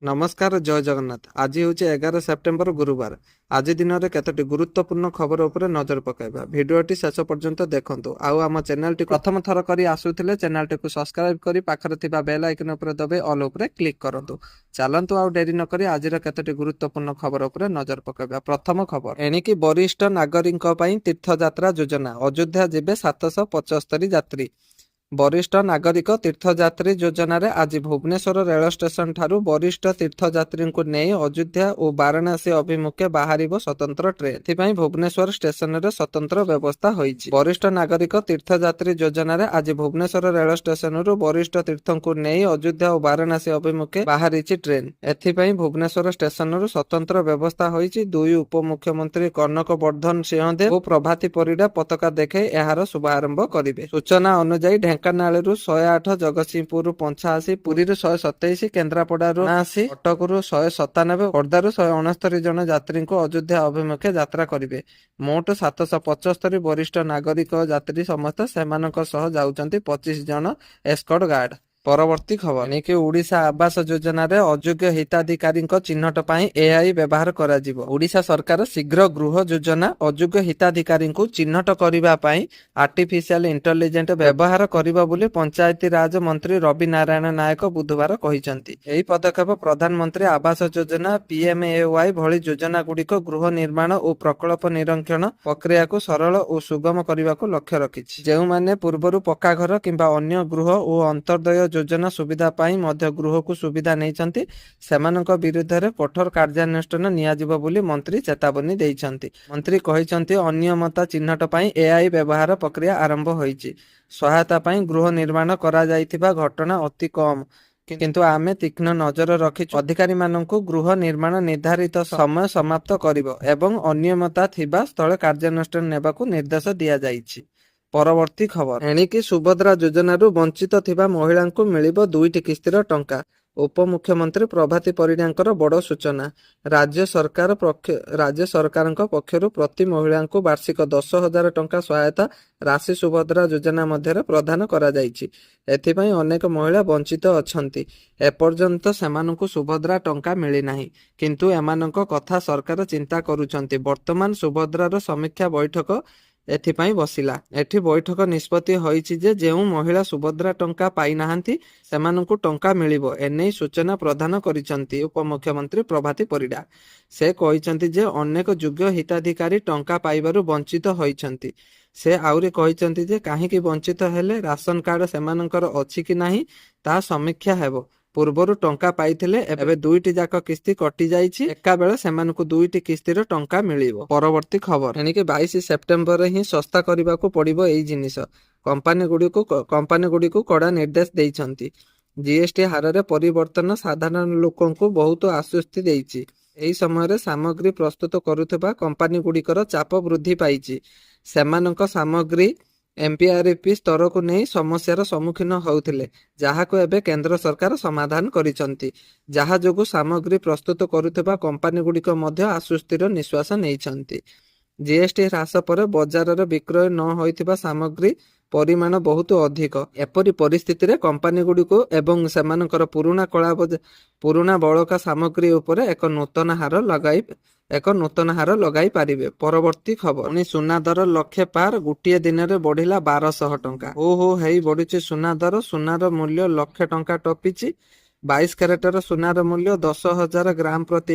नमस्कार जय जगन्नाथ। आज हूँ 11 सेप्टेम्बर गुरुवार। आज दिन में केतोटी गुरुत्वपूर्ण खबर उपर नजर पकाइबा। भिडियोटी शेष पर्यंत देखंतु। आउ आम चैनल टी प्रथम थर करी आसुथिले चैनल टी सब्सक्राइब करी पाखरे थिबा बेल आइकन उपर दबे ऑल उपर क्लिक करंतु। चलंतु आउ डेरी न करी आज केतोटी गुरुत्वपूर्ण खबर उपर नजर पकाइबा। प्रथम खबर एणिकी वरिष्ठ नागरिक पई तीर्थयात्रा योजना अयोध्या जिबे 775 यात्री। वरिष्ठ नागरिक तीर्थयात्री योजन आज भुवनेश्वर रेल स्टेशन ठारू वरिष्ठ तीर्थयात्री को नहीं अयोध्या और वाराणसी अभिमुखे बाहर स्वतंत्र ट्रेन। एथिपाई भुवनेश्वर स्टेशन रे स्वतंत्र व्यवस्था होईछि। वरिष्ठ नागरिक तीर्थयात्री योजन आज भुवनेश्वर रेल स्टेशन रु वरिष्ठ तीर्थ को नहीं अयोध्या और वाराणसी अभिमुखे बाहरी ट्रेन। एथिपाई भुवनेश्वर स्टेशन रु स्वतंत्र व्यवस्था होईछि। दुई उपमुख्यमंत्री कनक वर्धन सिंहदेव और प्रभाती परिडा पताका देखे यार शुभारंभ करिवे। सूचना अनुसार ढेंकानाल 108, जगतसिंहपुर 85, पुरी 127, केन्द्रापड़ा 80, कटक 197, खोर्धा 169 जन यात्री को अयोध्या अभिमुखे यात्रा करिवे। मोट 775 वरिष्ठ नागरिक यात्री समस्त सेमानक सह जाउचंती 25 जन एस्कॉर्ट गार्ड। परवर्ती खबर एणिकी ओडिशा आवास योजना रे अयोग्य हिताधिकारी चिन्हट पाई एआई व्यवहार करा जिवो। ओडिशा सरकार शीघ्र गृह योजना अयोग्य हिताधिकारी चिन्हट करिबा पाई आर्टिफिशियल इंटेलिजेंट व्यवहार करिबा बोली पंचायती राज मंत्री रवि नारायण नायक बुधवार कहिसंती। एही पदक्षेप प्रधानमंत्री आवास योजना पीएमएवाई भली योजना गुड़िक गृह निर्माण और प्रकल्प निरीक्षण प्रक्रिया को सरल और सुगम करने को लक्ष्य रखिछि। जेउ माने पूर्वरु पक्का घर किंबा अन्य गृह और अंतर्दय योजना सुविधा पाई मध्य गृह को सुविधा नहीं सेमानक विरुद्ध रे कठोर कार्यानुष्ठान नियाजिबो बोली मंत्री चेतावनी देइछंती। मंत्री कहिसंती अनियमता चिन्हट पाई एआई व्यवहार प्रक्रिया आरंभ होईछि। सहायता पाई गृह निर्माण करा जाइथिबा घटना अति कम, किंतु आमे तीक्ष्ण नजर रखी अधिकारी माननकु गृह निर्माण निर्धारित समय समाप्त करिवो एवं अनियमता थिबा स्थले कार्यानुष्ठान नेबाकू निर्देश दिया जाइछि। परवर्ती खबर एणिकी सुभद्रा योजना वंचित थिबा महिला को मिलिबो 2टी किस्तिर टंका। उपमुख्यमंत्री प्रभाती परिडांकर बड़ सूचना। राज्य सरकार पक्षरु प्रति महिला को वार्षिक 10,000 टंका सहायता राशि सुभद्रा योजना मध्य प्रदान करा जाइछि। एथिपाई अनेक महिला वंचित अछंती। एपर्यंत सेमानकु सुभद्रा टंका मिली नाही, किंतु एमानक कथा सरकार चिंता करूछंती। वर्तमान सुभद्रार समीक्षा बैठक एथिपाई बसिला। एठी बैठक निष्पत्ति होईछि जे जेउ महिला सुभद्रा टंका पाई नाहंती सेमानकु टंका मिलिबो। एनै सूचना प्रदान करिसंती उपमुख्यमंत्री प्रभाती परिडा। से कहिसंती जे अनेक योग्य हिताधिकारी टंका पाइबारु वंचित होईछंती। से आउरी कहिसंती जे काहेकि वंचित हेले राशन कार्ड सेमानकर अछि कि नाही ता समीक्षा हेबो। पूर्वरु टंका पाइथिले एबे 2टी जाक किस्ती कटि जाइछि। एका बेले सेमानकु 2टी किस्तीर टंका मिलिबो। परवर्ती खबर एनिके 22 सेप्टेम्बर ही सस्ता करिबाकू पड़िबो एई जिनिस। कंपनी गुडीको कड़ा निर्देश देइछंती। जीएसटी हार रे परिवर्तन साधारण लोकंकु बहुत आश्वस्ति देइछि। एही समय सामग्री प्रस्तुत करुथिबा कंपनी गुडीकर चाप वृद्धि पाइछि। सेमानक सामग्री एमपीआरपी स्तर को नहीं समस्यार सम्मुखीन होउथिले, जाहाको एबे केंद्र सरकार समाधान करिसंती। जहा जोगु सामग्री प्रस्तुत करुथिबा कंपनी गुडीक मध्य आश्वस्तिर निश्वास नेइछंती। जीएसटी ह्रास पर बजार रे विक्रय न होइथिबा सामग्री परिमाण बहुत अधिक। एपरि परिस्थिति रे कंपनी गुडीको एवं सेमानकर पुराना बळका सामग्री उपरे एक नूतन हार लगाई पारिबे। परवर्ती खबर सुना दर लक्षे पार गोटे दिन में बढ़िला 1200 टंका। हो हेई बढ़ी सुना दर। सुनार मूल्य लक्षे टंका टपिछि। 22 कैरेटर सुनार मूल्य 10,000 ग्राम प्रति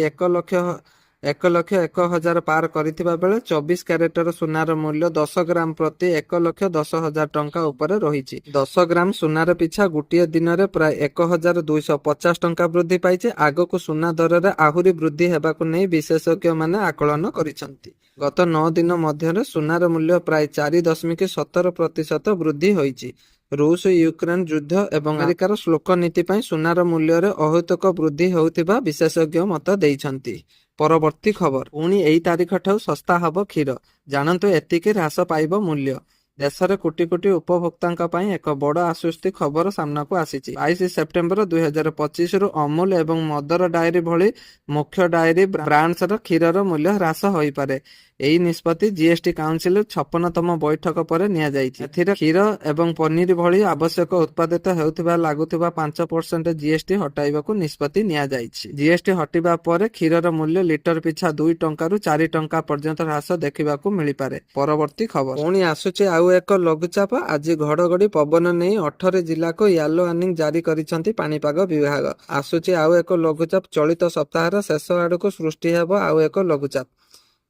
1,01,000 पार करिथिबा बेले 24 कैरेटर सुनार मूल्य 10 ग्राम प्रति 1,10,000 टंका उपरे रहिछि। 10 ग्राम सुनार पिछा गोटे दिन में प्राय 1,250 टंका वृद्धि पाइছে। आगको सुना दर रे आहुरी वृद्धि हेबाकू नै विशेषज्ञ माने आकलन करिसंती। गत 9 दिन मध्य सुनार मूल्य प्राय 4.17% वृद्धि होइछि। रूस यूक्रेन युद्ध एवं अमेरिकार शुल्क नीति पाई सुनार मूल्य रे अहेतुक वृद्धि होउथिबा विशेषज्ञ मत देइछंती। परवर्ती खबर पुणी एई तारीख ठाउ सस्ता हब क्षीर। जानतु एतिके ह्रास पाइब मूल्य। देश में कोटी कोटी उपभोक्ता एक बड़ आश्वस्ति खबर सामना को आसीछि। 22 सेप्टेम्बर 2025 रु अमूल एवं मदर डायरी भली मुख्य डायरी ब्रांड्स क्षीर मूल्य ह्रास होई पारे। ଏହି ନିଷ୍ପତ୍ତି ଜିଏସ୍ଟି କାଉନସିଲ 56ତମ ବୈଠକ ପରେ ନିଆଯାଇଛି। ଏଥିରେ କ୍ଷୀର ଏବଂ ପନିର ଭଳି ଆବଶ୍ୟକ ଉତ୍ପାଦିତ ହେଉଥିବା ଲାଗୁଥିବା 5% ଜିଏସ୍ଟି ହଟାଇବାକୁ ନିଷ୍ପତ୍ତି ନିଆଯାଇଛି। ଜିଏସ୍ଟି ହଟିବା ପରେ କ୍ଷୀରର ମୂଲ୍ୟ ଲିଟର ପିଛା 2 ଟଙ୍କାରୁ 4 ଟଙ୍କା ପର୍ଯ୍ୟନ୍ତ ହ୍ରାସ ଦେଖିବାକୁ ମିଳିପାରେ। ପରବର୍ତ୍ତୀ ଖବର ପୁଣି ଆସୁଛି ଆଉ ଏକ ଲଘୁଚାପ। ଆଜି ଘଡଘଡି ପବନ ନେଇ 18 ଜିଲ୍ଲାକୁ ୟେଲୋ ୱାର୍ଣ୍ଣିଂ ଜାରି କରିଛନ୍ତି ପାଣିପାଗ ବିଭାଗ। ଆସୁଛି ଆଉ ଏକ ଲଘୁଚାପ। ଚଳିତ ସପ୍ତାହର ଶେଷ ଆଡକୁ ସୃଷ୍ଟି ହେବ ଆଉ ଏକ ଲଘୁଚାପ।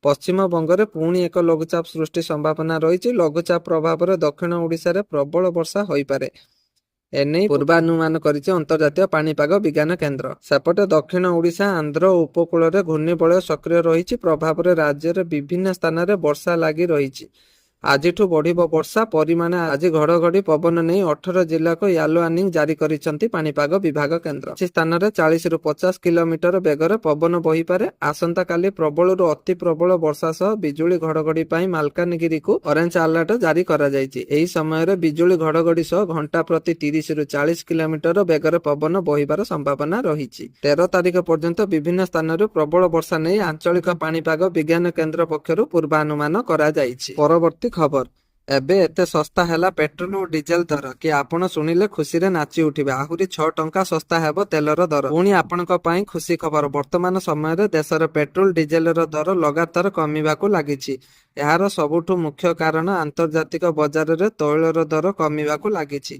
ପଶ୍ଚିମବଙ୍ଗରେ ପୁଣି ଏକ ଲଘୁଚାପ ସୃଷ୍ଟି ସମ୍ଭାବନା ରହିଛି। ଲଘୁଚାପ ପ୍ରଭାବରେ ଦକ୍ଷିଣ ଓଡ଼ିଶାରେ ପ୍ରବଳ ବର୍ଷା ହୋଇପାରେ। ଏନେଇ ପୂର୍ବାନୁମାନ କରିଛି ଅନ୍ତର୍ଜାତୀୟ ପାଣିପାଗ ବିଜ୍ଞାନ କେନ୍ଦ୍ର। ସେପଟେ ଦକ୍ଷିଣ ଓଡ଼ିଶା ଆନ୍ଧ୍ର ଉପକୂଳରେ ଘୂର୍ଣ୍ଣିବଳୟ ସକ୍ରିୟ ରହିଛି। ପ୍ରଭାବରେ ରାଜ୍ୟରେ ବିଭିନ୍ନ ସ୍ଥାନରେ ବର୍ଷା ଲାଗି ରହିଛି। ଆଜିଠୁ ବଢିବ ବର୍ଷା ପରିମାଣ। ଆଜି ଘଡଘଡି ପବନ ନେଇ 18 ଜିଲ୍ଲାକୁ ୟେଲୋ ୱାର୍ଣ୍ଣିଂ ଜାରି କରିଛନ୍ତି ପାଣିପାଗ ବିଭାଗ କେନ୍ଦ୍ର। କିଛି ସ୍ଥାନରେ 40ରୁ 50 କିଲୋମିଟର ବେଗରେ ପବନ ବହିପାରେ। ଆସନ୍ତାକାଲି ପ୍ରବଳରୁ ଅତି ପ୍ରବଳ ବର୍ଷା ସହ ବିଜୁଳି ଘଡଘଡି ପାଇଁ ମାଲକାନଗିରିକୁ ଅରେଞ୍ଜ ଆଲର୍ଟ ଜାରି କରାଯାଇଛି। ଏହି ସମୟରେ ବିଜୁଳି ଘଡଘଡି ସହ ଘଣ୍ଟା ପ୍ରତି 30ରୁ 40 କିଲୋମିଟର ବେଗରେ ପବନ ବହିବାର ସମ୍ଭାବନା ରହିଛି। 13 ତାରିଖ ପର୍ଯ୍ୟନ୍ତ ବିଭିନ୍ନ ସ୍ଥାନରୁ ପ୍ରବଳ ବର୍ଷା ନେଇ ଆଞ୍ଚଳିକ ପାଣିପାଗ ବିଜ୍ଞାନ କେନ୍ଦ୍ର ପକ୍ଷରୁ ପୂର୍ବାନୁମାନ କରାଯାଇଛି। ପରବର୍ତ୍ତୀ ଖବର ଏବେ ଏତେ ଶସ୍ତା ହେଲା ପେଟ୍ରୋଲ ଓ ଡିଜେଲ ଦର କି ଆପଣ ଶୁଣିଲେ ଖୁସିରେ ନାଚି ଉଠିବେ। ଆହୁରି 6 ଟଙ୍କା ଶସ୍ତା ହେବ ତେଲର ଦର। ପୁଣି ଆପଣଙ୍କ ପାଇଁ ଖୁସି ଖବର। ବର୍ତ୍ତମାନ ସମୟରେ ଦେଶର ପେଟ୍ରୋଲ ଡିଜେଲର ଦର ଲଗାତାର କମିବାକୁ ଲାଗିଛି। ଏହାର ସବୁଠୁ ମୁଖ୍ୟ କାରଣ ଆନ୍ତର୍ଜାତିକ ବଜାରରେ ତୈଳର ଦର କମିବାକୁ ଲାଗିଛି।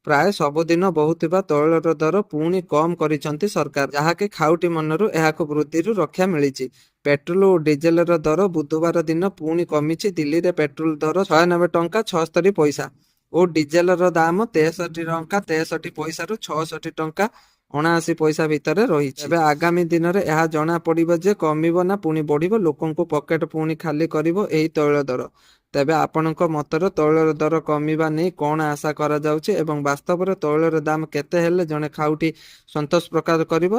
ପ୍ରାୟ ସବୁଦିନ ବହୁଥିବା ତୈଳର ଦର ପୁଣି କମ୍ କରିଛନ୍ତି ସରକାର, ଯାହାକି ଖାଉଟି ମନରୁ ଏହାକୁ ବୃଦ୍ଧିରୁ ରକ୍ଷା ମିଳିଛି। ପେଟ୍ରୋଲ ଓ ଡିଜେଲର ଦର ବୁଧବାର ଦିନ ପୁଣି କମିଛି। ଦିଲ୍ଲୀରେ ପେଟ୍ରୋଲ ଦର 96 ଟଙ୍କା 76 ପଇସା ଓ ଡିଜେଲର ଦାମ 63 ଟଙ୍କା 63 ପଇସାରୁ 66 ଟଙ୍କା 79 ପଇସା ଭିତରେ ରହିଛି। ଏବେ ଆଗାମୀ ଦିନରେ ଏହା ଜଣା ପଡିବ ଯେ କମିବ ନା ପୁଣି ବଢିବ। ଲୋକଙ୍କୁ ପକେଟ ପୁଣି ଖାଲି କରିବ ଏହି ତୈଳ ଦର। ତେବେ ଆପଣଙ୍କ ମତରେ ତୈଳର ଦର କମିବା ନେଇ କଣ ଆଶା କରାଯାଉଛି ଏବଂ ବାସ୍ତବରେ ତୈଳର ଦାମ କେତେ ହେଲେ ଜଣେ ଖାଉଟି ସନ୍ତୋଷ ପ୍ରକାଶ କରିବ,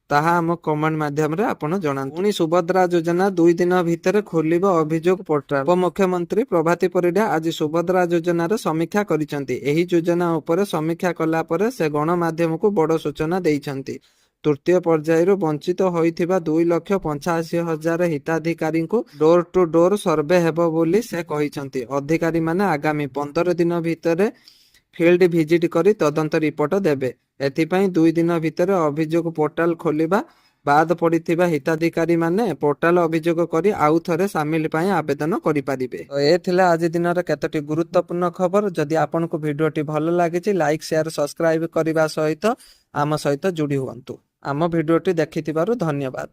ତାହା ଆମ କମେଣ୍ଟ ମାଧ୍ୟମରେ ଆପଣ ଜଣାନ୍ତୁ। ପୁଣି ସୁଭଦ୍ରା ଯୋଜନା 2 ଦିନ ଭିତରେ ଖୋଲିବ ଅଭିଯୋଗ ପୋର୍ଟାଲ। ଉପମୁଖ୍ୟମନ୍ତ୍ରୀ ପ୍ରଭାତୀ ପରିଡା ଆଜି ସୁଭଦ୍ରା ଯୋଜନାର ସମୀକ୍ଷା କରିଛନ୍ତି। ଏହି ଯୋଜନା ଉପରେ ସମୀକ୍ଷା କଲା ପରେ ସେ ଗଣମାଧ୍ୟମକୁ ବଡ ସୂଚନା ଦେଇଛନ୍ତି। ତୃତୀୟ ପର୍ଯ୍ୟାୟରୁ ବଞ୍ଚିତ ହୋଇଥିବା 2,85,000 ହିତାଧିକାରୀଙ୍କୁ ଡୋର ଟୁ ଡୋର ସର୍ଭେ ହେବ ବୋଲି ସେ କହିଛନ୍ତି। ଅଧିକାରୀମାନେ ଆଗାମୀ 15 ଦିନ ଭିତରେ ଫିଲ୍ଡ ଭିଜିଟ୍ କରି ତଦନ୍ତ ରିପୋର୍ଟ ଦେବେ। ଏଥିପାଇଁ 2 ଦିନ ଭିତରେ ଅଭିଯୋଗ ପୋର୍ଟାଲ ଖୋଲିବା। ବାଦ ପଡିଥିବା ହିତାଧିକାରୀମାନେ ପୋର୍ଟାଲ ଅଭିଯୋଗ କରି ଆଉ ଥରେ ସାମିଲ ପାଇଁ ଆବେଦନ କରିପାରିବେ। ଏ ଥିଲା ଆଜି ଦିନର କେତୋଟି ଗୁରୁତ୍ୱପୂର୍ଣ୍ଣ ଖବର। ଯଦି ଆପଣଙ୍କୁ ଭିଡିଓଟି ଭଲ ଲାଗିଛି ଲାଇକ୍ ସେୟାର ସବସ୍କ୍ରାଇବ କରିବା ସହିତ ଆମ ସହିତ ଯୋଡ଼ି ହୁଅନ୍ତୁ। ଆମ ଭିଡିଓଟି ଦେଖିଥିବାରୁ ଧନ୍ୟବାଦ।